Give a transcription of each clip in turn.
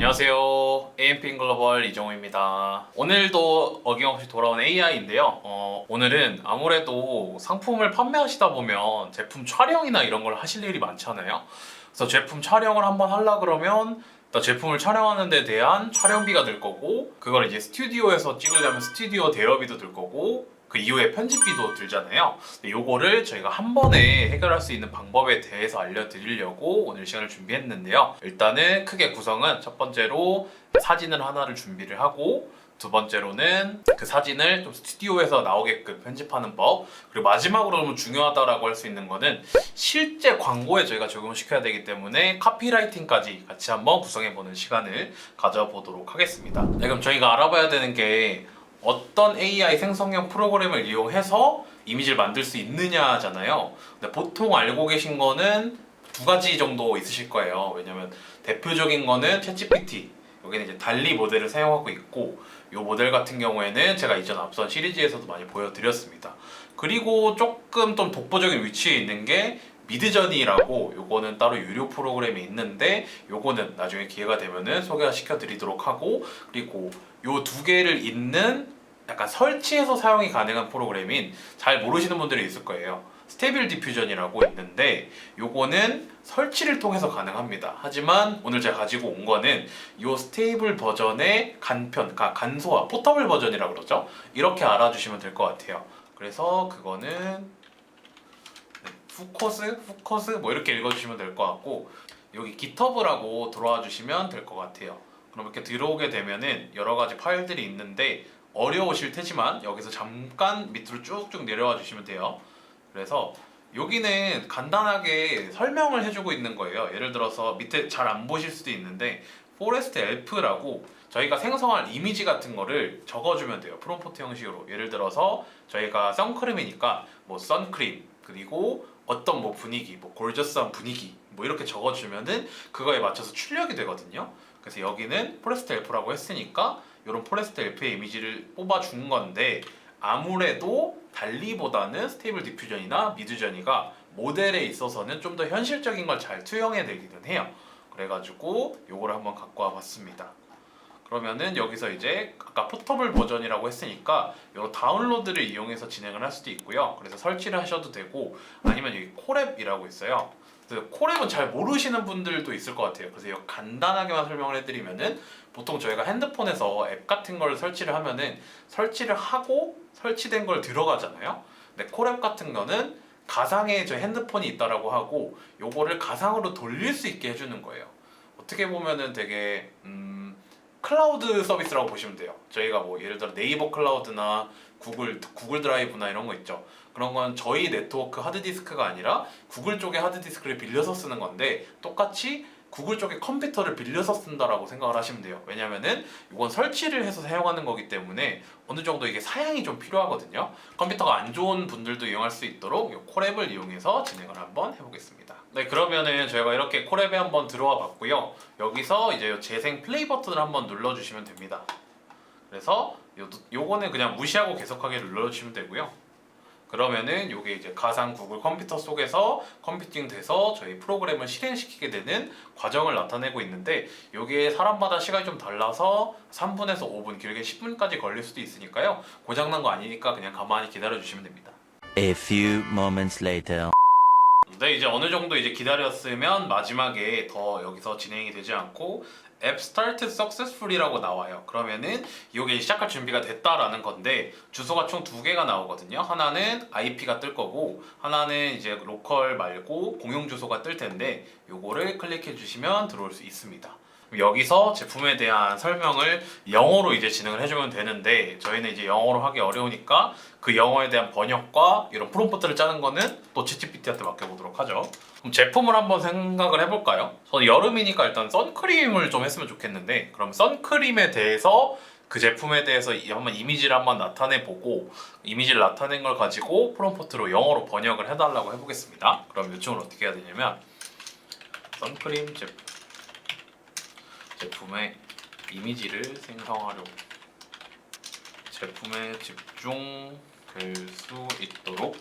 안녕하세요. AMP 글로벌 이정우입니다. 오늘도 어김없이 돌아온 AI인데요. 오늘은 아무래도 상품을 판매하시다 보면 제품 촬영이나 이런 걸 하실 일이 많잖아요. 그래서 제품 촬영을 한번 하려 그러면 일단 제품을 촬영하는 데 대한 촬영비가 들 거고, 그걸 이제 스튜디오에서 찍으려면 스튜디오 대여비도 들 거고, 그 이후에 편집비도 들잖아요. 요거를 저희가 한 번에 해결할 수 있는 방법에 대해서 알려드리려고 오늘 시간을 준비했는데요. 일단은 크게 구성은 첫 번째로 사진을 하나를 준비를 하고, 두 번째로는 그 사진을 좀 스튜디오에서 나오게끔 편집하는 법, 그리고 마지막으로 너무 중요하다라고 할 수 있는 거는 실제 광고에 저희가 적용시켜야 되기 때문에 카피라이팅까지 같이 한번 구성해보는 시간을 가져보도록 하겠습니다. 네, 그럼 저희가 알아봐야 되는 게 어떤 AI 생성형 프로그램을 이용해서 이미지를 만들 수 있느냐잖아요. 근데 보통 알고 계신 거는 두 가지 정도 있으실 거예요. 왜냐면 대표적인 거는 챗GPT, 여기는 이제 달리 모델을 사용하고 있고, 이 모델 같은 경우에는 제가 이전 앞선 시리즈에서도 많이 보여드렸습니다. 그리고 조금 좀 독보적인 위치에 있는 게 미드저니라고, 요거는 따로 유료 프로그램이 있는데 요거는 나중에 기회가 되면은 소개시켜 드리도록 하고, 그리고 요 두 개를 잇는 약간 설치해서 사용이 가능한 프로그램인, 잘 모르시는 분들이 있을 거예요. 스테이블 디퓨전이라고 있는데 요거는 설치를 통해서 가능합니다. 하지만 오늘 제가 가지고 온 거는 요 스테이블 버전의 간편, 그러니까 간소화, 포터블 버전이라고 그러죠. 이렇게 알아주시면 될 것 같아요. 그래서 그거는 후커스 뭐 이렇게 읽어주시면 될 것 같고, 여기 GitHub라고 들어와 주시면 될 것 같아요. 그럼 이렇게 들어오게 되면은 여러 가지 파일들이 있는데 어려우실 테지만 여기서 잠깐 밑으로 쭉쭉 내려와 주시면 돼요. 그래서 여기는 간단하게 설명을 해주고 있는 거예요. 예를 들어서 밑에 잘 안 보실 수도 있는데 포레스트 엘프라고 저희가 생성할 이미지 같은 거를 적어주면 돼요. 프롬프트 형식으로. 예를 들어서 저희가 선크림이니까 뭐 선크림, 그리고 어떤 뭐 분위기, 뭐 골저스한 분위기 뭐 이렇게 적어주면은 그거에 맞춰서 출력이 되거든요. 그래서 여기는 포레스트 엘프라고 했으니까 이런 포레스트 엘프의 이미지를 뽑아준 건데, 아무래도 달리보다는 스테이블 디퓨전이나 미드저니가 모델에 있어서는 좀 더 현실적인 걸 잘 투영해 내기는 해요. 그래가지고 요거를 한번 갖고 와봤습니다. 그러면은 여기서 이제 아까 포터블 버전이라고 했으니까 요 다운로드를 이용해서 진행을 할 수도 있고요. 그래서 설치를 하셔도 되고, 아니면 여기 콜앱이라고 있어요. 그래서 콜앱은 잘 모르시는 분들도 있을 것 같아요. 그래서 이거 간단하게만 설명을 해드리면은, 보통 저희가 핸드폰에서 앱 같은 걸 설치를 하면은 설치를 하고 설치된 걸 들어가잖아요. 근데 콜앱 같은 거는 가상의 저 핸드폰이 있다라고 하고 요거를 가상으로 돌릴 수 있게 해주는 거예요. 어떻게 보면은 되게 클라우드 서비스라고 보시면 돼요. 저희가 뭐 예를 들어 네이버 클라우드나 구글 드라이브나 이런 거 있죠. 그런 건 저희 네트워크 하드디스크가 아니라 구글 쪽의 하드디스크를 빌려서 쓰는 건데, 똑같이 구글 쪽의 컴퓨터를 빌려서 쓴다라고 생각을 하시면 돼요. 왜냐면은 이건 설치를 해서 사용하는 거기 때문에 어느 정도 이게 사양이 좀 필요하거든요. 컴퓨터가 안 좋은 분들도 이용할 수 있도록 이 콜앱을 이용해서 진행을 한번 해보겠습니다. 네, 그러면은 저희가 이렇게 콜앱에 한번 들어와 봤고요. 여기서 이제 재생 플레이 버튼을 한번 눌러주시면 됩니다. 그래서 요거는 그냥 무시하고 계속하게 눌러주시면 되고요. 그러면은 요게 이제 가상 구글 컴퓨터 속에서 컴퓨팅 돼서 저희 프로그램을 실행시키게 되는 과정을 나타내고 있는데, 요게 사람마다 시간이 좀 달라서 3분에서 5분, 길게 10분까지 걸릴 수도 있으니까요. 고장난 거 아니니까 그냥 가만히 기다려 주시면 됩니다. A few moments later. 네, 이제 어느 정도 이제 기다렸으면 마지막에 더 여기서 진행이 되지 않고 앱 스타트 석세스풀이라고 나와요. 그러면은 이게 시작할 준비가 됐다라는 건데, 주소가 총 두 개가 나오거든요. 하나는 IP가 뜰 거고, 하나는 이제 로컬 말고 공용 주소가 뜰 텐데, 요거를 클릭해 주시면 들어올 수 있습니다. 여기서 제품에 대한 설명을 영어로 이제 진행을 해주면 되는데, 저희는 이제 영어로 하기 어려우니까 그 영어에 대한 번역과 이런 프롬프트를 짜는 거는 또 챗GPT한테 맡겨보도록 하죠. 그럼 제품을 한번 생각을 해볼까요? 저는 여름이니까 일단 선크림을 좀 했으면 좋겠는데, 그럼 선크림에 대해서 그 제품에 대해서 한번 이미지를 한번 나타내보고, 이미지를 나타낸 걸 가지고 프롬프트로 영어로 번역을 해달라고 해보겠습니다. 그럼 요청을 어떻게 해야 되냐면, 선크림 제품의 이미지를 생성하려고, 제품에 집중될 수 있도록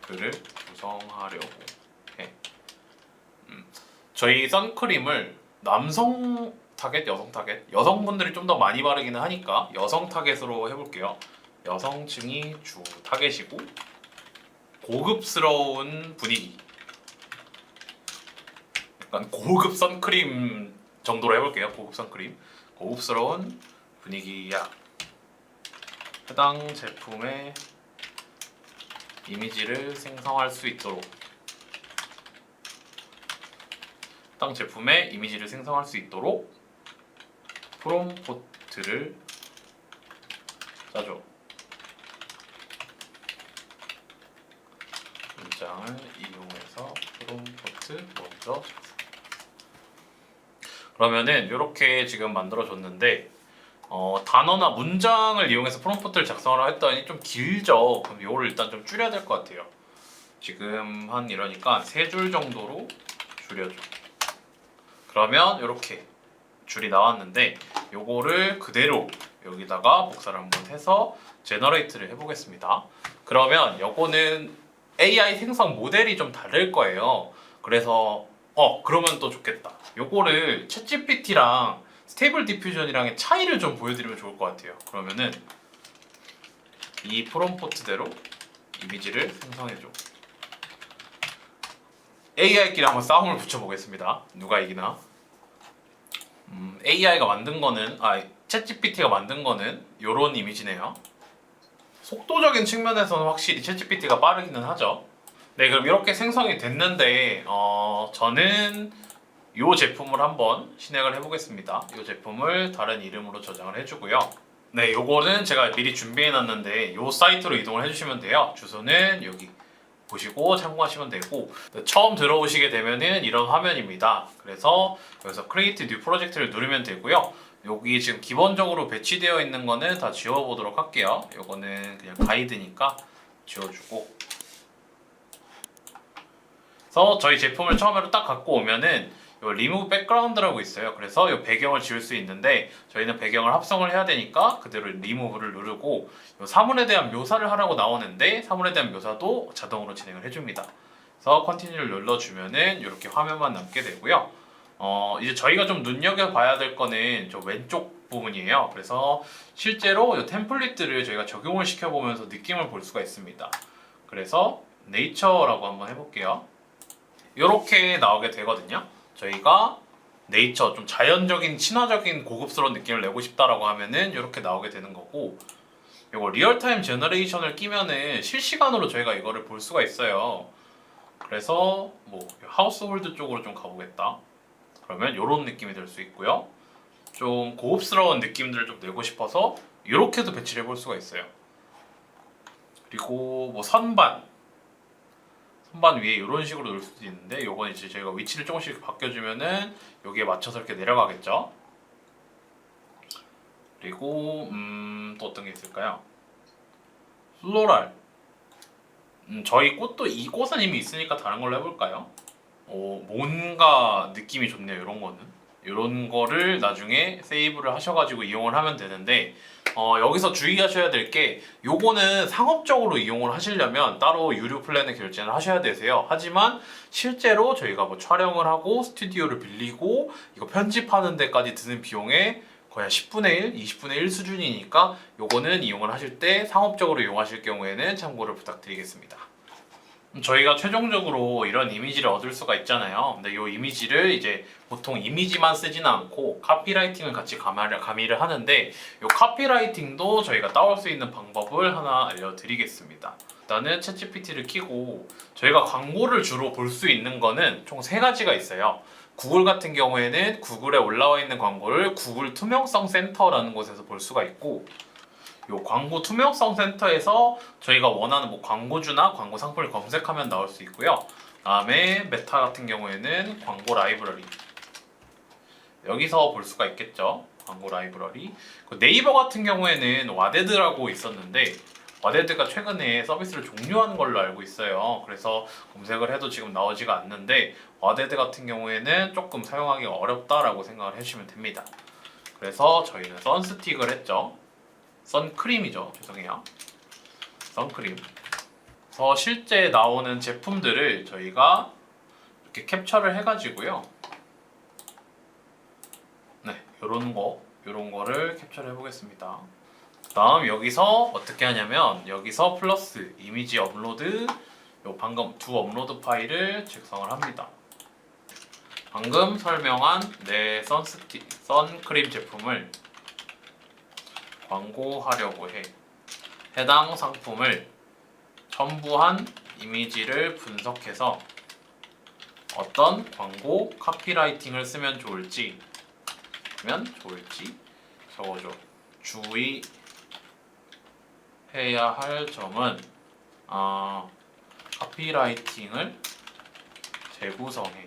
프롬프트를 구성하려고 해. 저희 선크림을 남성 타겟, 여성 타겟, 여성분들이 좀 더 많이 바르기는 하니까 여성 타겟으로 해볼게요. 여성층이 주 타겟이고 고급스러운 분위기, 약간 고급 선크림 정도로 해볼게요. 고급 선크림, 고급스러운 분위기야. 해당 제품의 이미지를 생성할 수 있도록 해당 제품의 이미지를 생성할 수 있도록 프롬포트를 짜줘. 문장을 이용해서 프롬포트 먼저 작성. 그러면은 이렇게 지금 만들어줬는데 단어나 문장을 이용해서 프롬프트를 작성을 했더니 좀 길죠. 그럼 이거를 일단 좀 줄여야 될 것 같아요. 지금 한 이러니까 3줄 정도로 줄여줘. 그러면 이렇게 줄이 나왔는데 요거를 그대로 여기다가 복사를 한번 해서 제너레이트를 해보겠습니다. 그러면 요거는 AI 생성 모델이 좀 다를 거예요. 그래서 그러면 또 좋겠다. 요거를 챗GPT랑 스테이블 디퓨전이랑의 차이를 좀 보여드리면 좋을 것 같아요. 그러면은 이 프롬포트대로 이미지를 생성해줘. AI끼리 한번 싸움을 붙여보겠습니다. 누가 이기나? AI가 만든 거는 챗GPT가 만든 거는 요런 이미지네요. 속도적인 측면에서는 확실히 챗GPT가 빠르기는 하죠. 네, 그럼 이렇게 생성이 됐는데 저는 이 제품을 한번 실행을 해보겠습니다. 이 제품을 다른 이름으로 저장을 해주고요. 네, 요거는 제가 미리 준비해놨는데 이 사이트로 이동을 해주시면 돼요. 주소는 여기 보시고 참고하시면 되고, 처음 들어오시게 되면은 이런 화면입니다. 그래서 여기서 Create New Project를 누르면 되고요. 여기 지금 기본적으로 배치되어 있는 거는 다 지워보도록 할게요. 요거는 그냥 가이드니까 지워주고, 그래서 저희 제품을 처음으로 딱 갖고 오면은 요 리무브 백그라운드라고 있어요. 그래서 요 배경을 지울 수 있는데 저희는 배경을 합성을 해야 되니까 그대로 리무브를 누르고 요 사물에 대한 묘사를 하라고 나오는데 사물에 대한 묘사도 자동으로 진행을 해줍니다. 그래서 컨티뉴를 눌러주면은 이렇게 화면만 남게 되고요. 이제 저희가 좀 눈여겨봐야 될 거는 저 왼쪽 부분이에요. 그래서 실제로 이 템플릿들을 저희가 적용을 시켜보면서 느낌을 볼 수가 있습니다. 그래서 네이처라고 한번 해볼게요. 이렇게 나오게 되거든요. 저희가 네이처 좀 자연적인 친화적인 고급스러운 느낌을 내고 싶다라고 하면은 이렇게 나오게 되는 거고, 이거 리얼타임 제너레이션을 끼면은 실시간으로 저희가 이거를 볼 수가 있어요. 그래서 뭐 하우스홀드 쪽으로 좀 가보겠다. 그러면 이런 느낌이 들 수 있고요. 좀 고급스러운 느낌들을 좀 내고 싶어서 이렇게도 배치를 해볼 수가 있어요. 그리고 뭐 선반 위에 이런 식으로 놓을 수도 있는데 요건 이제 저희가 위치를 조금씩 바뀌어주면은 여기에 맞춰서 이렇게 내려가겠죠. 그리고 또 어떤 게 있을까요? 플로랄. 저희 꽃도 이 꽃은 이미 있으니까 다른 걸로 해볼까요? 뭔가 느낌이 좋네요. 이런 거는 이런 거를 나중에 세이브를 하셔가지고 이용을 하면 되는데 여기서 주의하셔야 될 게 요거는 상업적으로 이용을 하시려면 따로 유료 플랜을 결제를 하셔야 되세요. 하지만 실제로 저희가 뭐 촬영을 하고 스튜디오를 빌리고 이거 편집하는 데까지 드는 비용의 거의 10분의 1, 20분의 1 수준이니까 요거는 이용을 하실 때 상업적으로 이용하실 경우에는 참고를 부탁드리겠습니다. 저희가 최종적으로 이런 이미지를 얻을 수가 있잖아요. 근데 이 이미지를 이제 보통 이미지만 쓰지는 않고 카피라이팅을 같이 가미를 하는데 이 카피라이팅도 저희가 따올 수 있는 방법을 하나 알려드리겠습니다. 일단은 챗GPT를 키고 저희가 광고를 주로 볼 수 있는 거는 총 3가지가 있어요. 구글 같은 경우에는 구글에 올라와 있는 광고를 구글 투명성 센터라는 곳에서 볼 수가 있고, 요 광고 투명성 센터에서 저희가 원하는 뭐 광고주나 광고 상품을 검색하면 나올 수 있고요. 다음에 메타 같은 경우에는 광고 라이브러리, 여기서 볼 수가 있겠죠. 광고 라이브러리. 네이버 같은 경우에는 와데드라고 있었는데 와데드가 최근에 서비스를 종료한 걸로 알고 있어요. 그래서 검색을 해도 지금 나오지가 않는데 와데드 같은 경우에는 조금 사용하기가 어렵다라고 생각을 해주시면 됩니다. 그래서 저희는 선스틱을 했죠. 선크림이죠. 죄송해요. 선크림. 그래서 실제 나오는 제품들을 저희가 이렇게 캡처를 해가지고요. 요런 거를 캡처를 해보겠습니다. 다음 여기서 어떻게 하냐면 여기서 플러스 이미지 업로드, 요 방금 두 업로드 파일을 작성을 합니다. 방금 설명한 내 선크림 제품을 광고하려고 해. 해당 상품을 첨부한 이미지를 분석해서 어떤 광고 카피라이팅을 쓰면 좋을지 적어줘. 주의해야 할 점은 카피라이팅을 재구성해야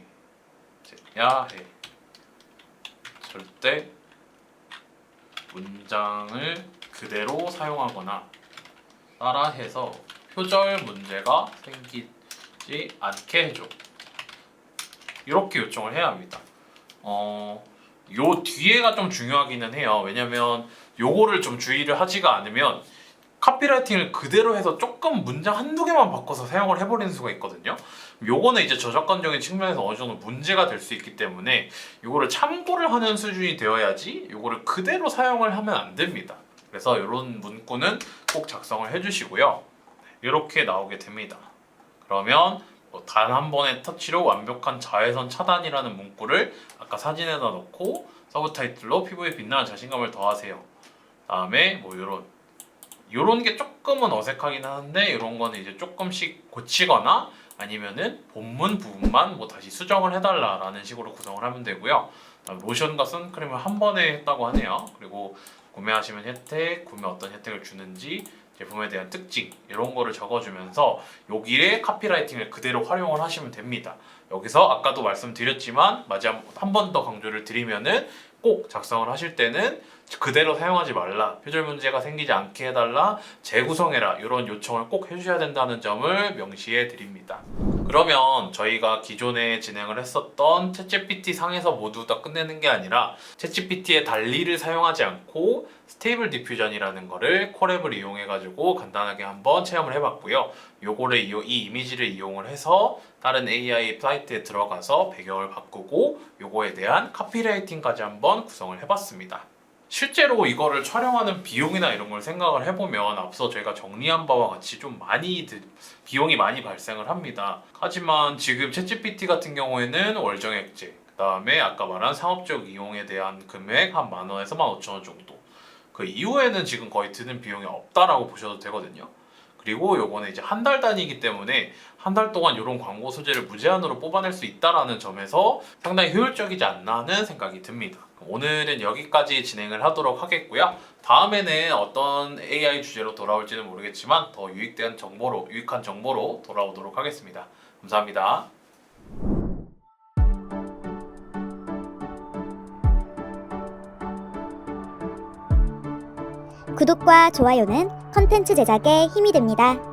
해. 절대 문장을 그대로 사용하거나 따라해서 표절 문제가 생기지 않게 해줘. 이렇게 요청을 해야 합니다. 요 뒤에가 좀 중요하기는 해요. 왜냐면 요거를 좀 주의를 하지가 않으면 카피라이팅을 그대로 해서 조금 문장 한두 개만 바꿔서 사용을 해버리는 수가 있거든요. 요거는 이제 저작권적인 측면에서 어느 정도 문제가 될 수 있기 때문에 요거를 참고를 하는 수준이 되어야지 요거를 그대로 사용을 하면 안 됩니다. 그래서 이런 문구는 꼭 작성을 해주시고요. 이렇게 나오게 됩니다. 그러면 단 한 번의 터치로 완벽한 자외선 차단이라는 문구를 아까 사진에다 넣고 서브 타이틀로 피부에 빛나는 자신감을 더하세요. 다음에 뭐 요런 게 조금은 어색하긴 하는데 이런 거는 이제 조금씩 고치거나 아니면은 본문 부분만 뭐 다시 수정을 해달라라는 식으로 구성을 하면 되고요. 로션과 선크림을 한 번에 했다고 하네요. 그리고 구매하시면 혜택, 구매 어떤 혜택을 주는지, 제품에 대한 특징 이런 거를 적어주면서 여기에 카피라이팅을 그대로 활용을 하시면 됩니다. 여기서 아까도 말씀드렸지만 마지막 한 번 더 강조를 드리면은 꼭 작성을 하실 때는 그대로 사용하지 말라, 표절 문제가 생기지 않게 해달라, 재구성해라 이런 요청을 꼭 해주셔야 된다는 점을 명시해 드립니다. 그러면 저희가 기존에 진행을 했었던 챗GPT 상에서 모두 다 끝내는 게 아니라 챗GPT의 달리를 사용하지 않고 스테이블 디퓨전이라는 거를 콜앱을 이용해 가지고 간단하게 한번 체험을 해봤고요. 요거를 이 이미지를 이용을 해서 다른 AI 사이트에 들어가서 배경을 바꾸고 요거에 대한 카피라이팅까지 한번 구성을 해봤습니다. 실제로 이거를 촬영하는 비용이나 이런 걸 생각을 해보면 앞서 저희가 정리한 바와 같이 좀 비용이 많이 발생을 합니다. 하지만 지금 챗GPT 같은 경우에는 월정액제, 그 다음에 아까 말한 상업적 이용에 대한 금액 한 10,000원에서 15,000원 정도, 그 이후에는 지금 거의 드는 비용이 없다라고 보셔도 되거든요. 그리고 요거는 이제 한 달 단위이기 때문에 한 달 동안 이런 광고 소재를 무제한으로 뽑아낼 수 있다라는 점에서 상당히 효율적이지 않나 하는 생각이 듭니다. 오늘은 여기까지 진행을 하도록 하겠고요. 다음에는 어떤 AI 주제로 돌아올지는 모르겠지만 더 유익한 정보로 돌아오도록 하겠습니다. 감사합니다. 구독과 좋아요는 컨텐츠 제작에 힘이 됩니다.